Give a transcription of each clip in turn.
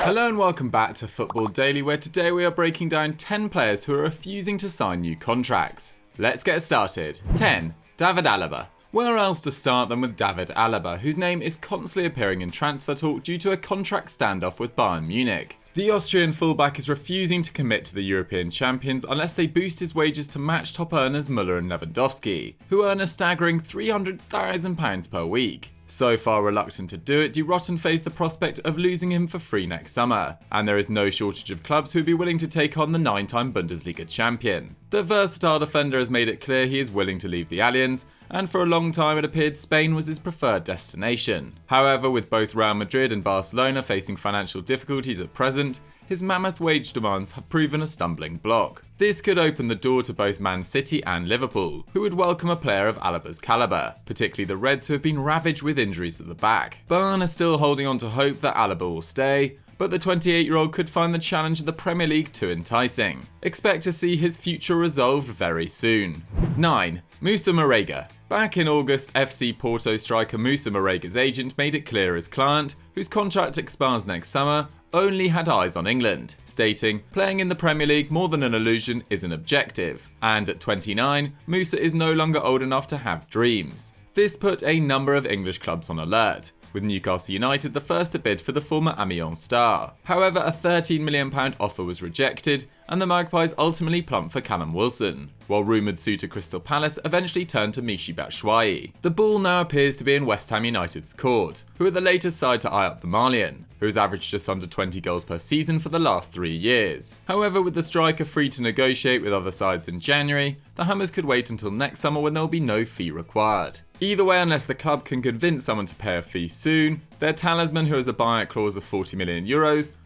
Hello and welcome back to Football Daily, where today we are breaking down 10 players who are refusing to sign new contracts. Let's get started. 10. David Alaba. Where else to start than with David Alaba, whose name is constantly appearing in transfer talk due to a contract standoff with Bayern Munich. The Austrian fullback is refusing to commit to the European champions unless they boost his wages to match top earners Müller and Lewandowski, who earn a staggering £300,000 per week. So far reluctant to do it, Rotten face the prospect of losing him for free next summer, and there is no shortage of clubs who would be willing to take on the 9-time Bundesliga champion. The versatile defender has made it clear he is willing to leave the Allianz, and for a long time it appeared Spain was his preferred destination. However, with both Real Madrid and Barcelona facing financial difficulties at present, his mammoth wage demands have proven a stumbling block. This could open the door to both Man City and Liverpool, who would welcome a player of Alaba's calibre, particularly the Reds, who have been ravaged with injuries at the back. Bayern are still holding on to hope that Alaba will stay, but the 28-year-old could find the challenge of the Premier League too enticing. Expect to see his future resolved very soon. 9. Moussa Marega. Back in August, FC Porto striker Moussa Marega's agent made it clear his client, whose contract expires next summer, only had eyes on England, stating, "Playing in the Premier League more than an illusion is an objective." And at 29, Moussa is no longer old enough to have dreams. This put a number of English clubs on alert, with Newcastle United the first to bid for the former Amiens star. However, a £13 million offer was rejected, and the Magpies ultimately plumped for Callum Wilson, while rumoured suitor Crystal Palace eventually turned to Michy Batshuayi. The ball now appears to be in West Ham United's court, who are the latest side to eye up the Malian, who has averaged just under 20 goals per season for the last 3 years. However, with the striker free to negotiate with other sides in January, the Hammers could wait until next summer when there will be no fee required. Either way, unless the club can convince someone to pay a fee soon, their talisman, who has a buyout clause of €40 million,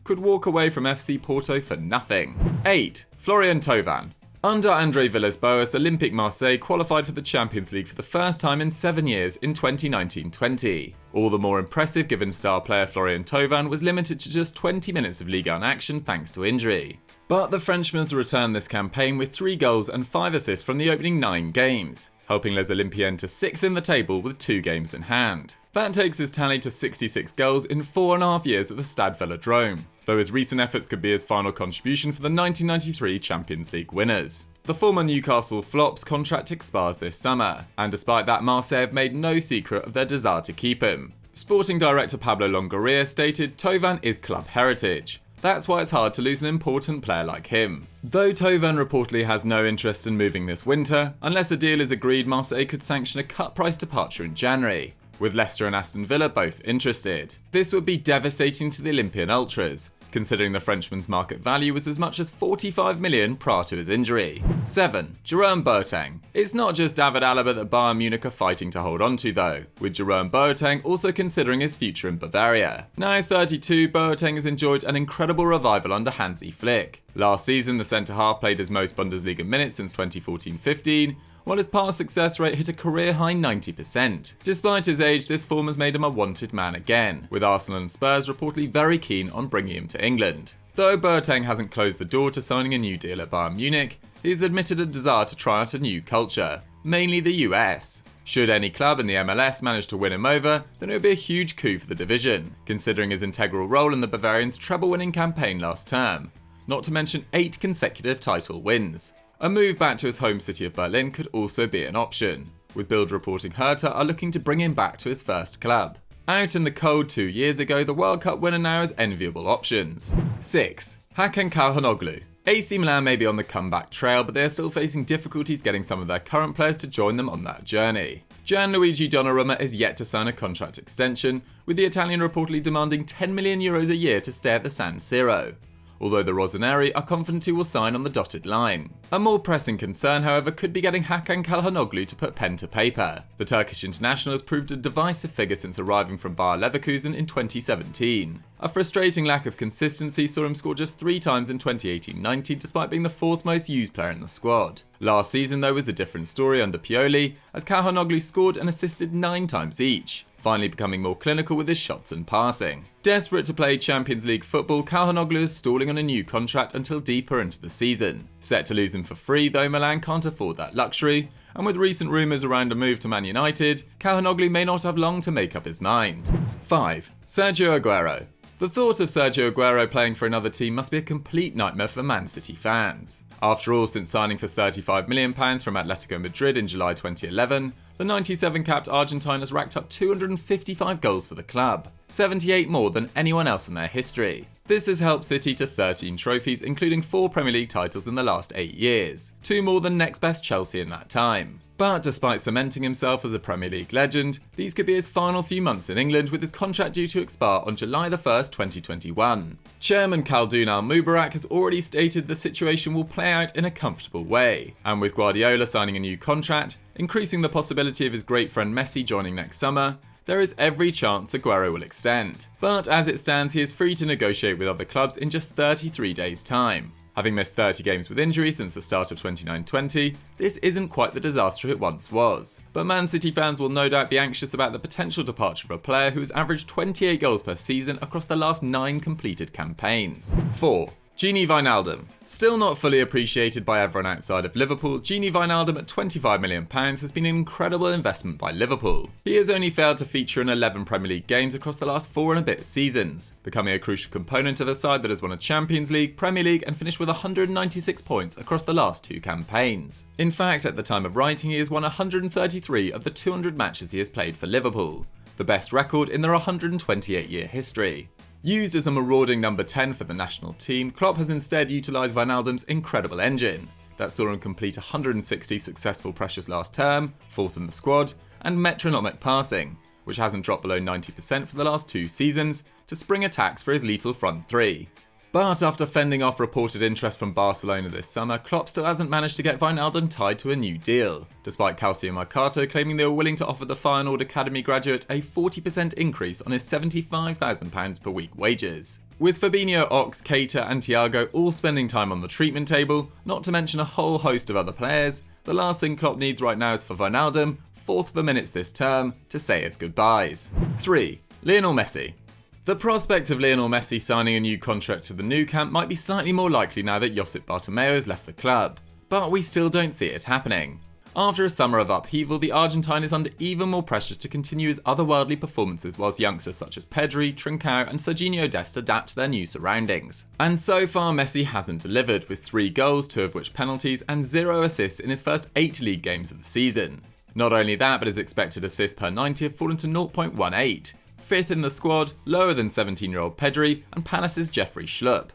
could walk away from FC Porto for nothing. 8. Florian Thauvin. Under Andre Villas-Boas, Olympique Marseille qualified for the Champions League for the first time in 7 years in 2019-20. All the more impressive given star player Florian Thauvin was limited to just 20 minutes of Ligue 1 action thanks to injury. But the Frenchman's returned this campaign with 3 goals and 5 assists from the opening 9 games, helping Les Olympiennes to 6th in the table with 2 games in hand. That takes his tally to 66 goals in 4.5 years at the Stade Velodrome, though his recent efforts could be his final contribution for the 1993 Champions League winners. The former Newcastle flop's contract expires this summer, and despite that, Marseille have made no secret of their desire to keep him. Sporting director Pablo Longoria stated, "Thauvin is club heritage. That's why it's hard to lose an important player like him." Though Thauvin reportedly has no interest in moving this winter, unless a deal is agreed, Marseille could sanction a cut-price departure in January, with Leicester and Aston Villa both interested. This would be devastating to the Olympian Ultras, considering the Frenchman's market value was as much as £45 million prior to his injury. 7. Jerome Boateng. It's not just David Alaba that Bayern Munich are fighting to hold on to though, with Jerome Boateng also considering his future in Bavaria. Now 32, Boateng has enjoyed an incredible revival under Hansi Flick. Last season, the centre-half played his most Bundesliga minutes since 2014-15, while his pass success rate hit a career-high 90%. Despite his age, this form has made him a wanted man again, with Arsenal and Spurs reportedly very keen on bringing him to England. Though Boateng hasn't closed the door to signing a new deal at Bayern Munich, he has admitted a desire to try out a new culture, mainly the US. Should any club in the MLS manage to win him over, then it would be a huge coup for the division, considering his integral role in the Bavarians' treble-winning campaign last term, not to mention 8 consecutive title wins. A move back to his home city of Berlin could also be an option, with Bild reporting Hertha are looking to bring him back to his first club. Out in the cold 2 years ago, the World Cup winner now has enviable options. 6. Hakan Calhanoglu. AC Milan may be on the comeback trail, but they are still facing difficulties getting some of their current players to join them on that journey. Gianluigi Donnarumma is yet to sign a contract extension, with the Italian reportedly demanding €10 million a year to stay at the San Siro, although the Rossoneri are confident he will sign on the dotted line. A more pressing concern, however, could be getting Hakan Calhanoglu to put pen to paper. The Turkish international has proved a divisive figure since arriving from Bayer Leverkusen in 2017. A frustrating lack of consistency saw him score just 3 times in 2018-19 despite being the 4th most used player in the squad. Last season though was a different story under Pioli, as Calhanoglu scored and assisted 9 times each, finally becoming more clinical with his shots and passing. Desperate to play Champions League football, Calhanoglu is stalling on a new contract until deeper into the season. Set to lose him for free, though Milan can't afford that luxury, and with recent rumours around a move to Man United, Calhanoglu may not have long to make up his mind. 5. Sergio Aguero. The thought of Sergio Aguero playing for another team must be a complete nightmare for Man City fans. After all, since signing for £35 million from Atletico Madrid in July 2011, the 97-capped Argentine has racked up 255 goals for the club, 78 more than anyone else in their history. This has helped City to 13 trophies, including 4 Premier League titles in the last 8 years, 2 more than next best Chelsea in that time. But despite cementing himself as a Premier League legend, these could be his final few months in England, with his contract due to expire on July 1st, 2021. Chairman Khaldoon Al-Mubarak has already stated the situation will play out in a comfortable way, and with Guardiola signing a new contract, increasing the possibility of his great friend Messi joining next summer, there is every chance Aguero will extend. But as it stands, he is free to negotiate with other clubs in just 33 days' time. Having missed 30 games with injury since the start of 29-20, this isn't quite the disaster it once was. But Man City fans will no doubt be anxious about the potential departure of a player who has averaged 28 goals per season across the last 9 completed campaigns. 4. Gini Wijnaldum. Still not fully appreciated by everyone outside of Liverpool, Gini Wijnaldum at £25 million has been an incredible investment by Liverpool. He has only failed to feature in 11 Premier League games across the last 4 and a bit seasons, becoming a crucial component of a side that has won a Champions League, Premier League and finished with 196 points across the last 2 campaigns. In fact, at the time of writing, he has won 133 of the 200 matches he has played for Liverpool, the best record in their 128-year history. Used as a marauding number 10 for the national team, Klopp has instead utilised Wijnaldum's incredible engine that saw him complete 160 successful pressures last term, 4th in the squad, and metronomic passing, which hasn't dropped below 90% for the last 2 seasons, to spring attacks for his lethal front 3. But after fending off reported interest from Barcelona this summer, Klopp still hasn't managed to get Wijnaldum tied to a new deal, despite Calcio Mercato claiming they were willing to offer the Feyenoord Academy graduate a 40% increase on his £75,000 per week wages. With Fabinho, Ox, Keita and Thiago all spending time on the treatment table, not to mention a whole host of other players, the last thing Klopp needs right now is for Wijnaldum, 4th of the minutes this term, to say his goodbyes. 3. Lionel Messi. The prospect of Lionel Messi signing a new contract to the Nou Camp might be slightly more likely now that Josip Bartomeu has left the club, but we still don't see it happening. After a summer of upheaval, the Argentine is under even more pressure to continue his otherworldly performances whilst youngsters such as Pedri, Trincao and Sergio Dest adapt to their new surroundings. And so far Messi hasn't delivered, with 3 goals, 2 of which penalties, and 0 assists in his first 8 league games of the season. Not only that, but his expected assists per 90 have fallen to 0.18. 5th in the squad, lower than 17-year-old Pedri and Palace's Jeffrey Schlupp.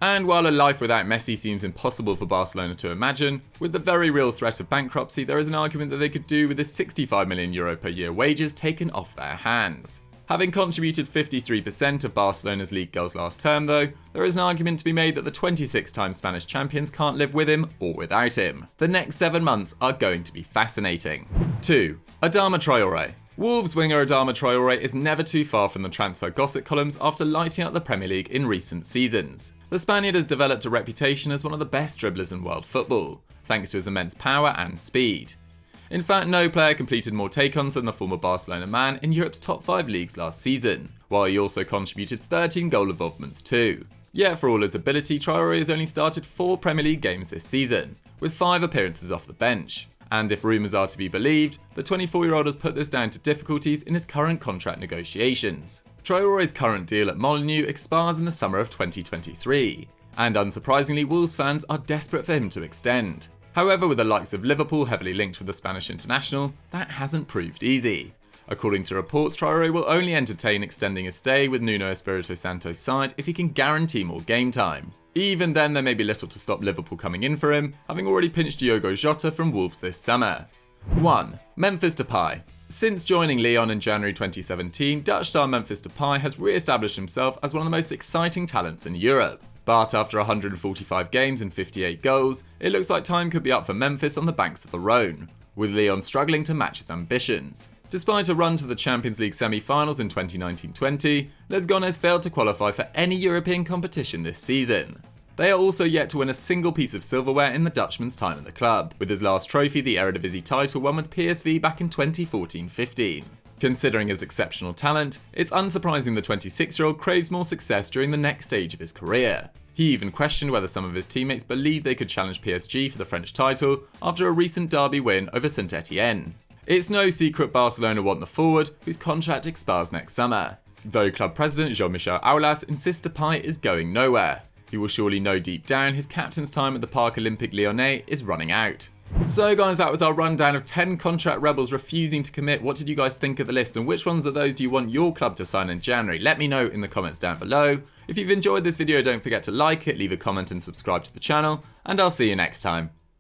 And while a life without Messi seems impossible for Barcelona to imagine, with the very real threat of bankruptcy, there is an argument that they could do with his €65 million per year wages taken off their hands. Having contributed 53% of Barcelona's league goals last term though, there is an argument to be made that the 26-time Spanish champions can't live with him or without him. The next 7 months are going to be fascinating. 2. Adama Traore. Wolves winger Adama Traore is never too far from the transfer gossip columns after lighting up the Premier League in recent seasons. The Spaniard has developed a reputation as one of the best dribblers in world football, thanks to his immense power and speed. In fact, no player completed more take-ons than the former Barcelona man in Europe's top 5 leagues last season, while he also contributed 13 goal involvements too. Yet for all his ability, Traore has only started 4 Premier League games this season, with 5 appearances off the bench. And if rumours are to be believed, the 24-year-old has put this down to difficulties in his current contract negotiations. Traore's current deal at Molineux expires in the summer of 2023, and unsurprisingly Wolves fans are desperate for him to extend. However, with the likes of Liverpool heavily linked with the Spanish international, that hasn't proved easy. According to reports, Traore will only entertain extending his stay with Nuno Espirito Santo's side if he can guarantee more game time. Even then, there may be little to stop Liverpool coming in for him, having already pinched Diogo Jota from Wolves this summer. 1. Memphis Depay. Since joining Lyon in January 2017, Dutch star Memphis Depay has re-established himself as one of the most exciting talents in Europe. But after 145 games and 58 goals, it looks like time could be up for Memphis on the banks of the Rhone, with Lyon struggling to match his ambitions. Despite a run to the Champions League semi-finals in 2019-20, Les Gones failed to qualify for any European competition this season. They are also yet to win a single piece of silverware in the Dutchman's time at the club, with his last trophy the Eredivisie title won with PSV back in 2014-15. Considering his exceptional talent, it's unsurprising the 26-year-old craves more success during the next stage of his career. He even questioned whether some of his teammates believed they could challenge PSG for the French title after a recent derby win over Saint Etienne. It's no secret Barcelona want the forward, whose contract expires next summer. Though club president Jean-Michel Aulas insists Depay is going nowhere. He will surely know deep down his captain's time at the Parc Olympique Lyonnais is running out. So guys, that was our rundown of 10 contract rebels refusing to commit. What did you guys think of the list, and which ones of those do you want your club to sign in January? Let me know in the comments down below. If you've enjoyed this video, don't forget to like it, leave a comment and subscribe to the channel, and I'll see you next time.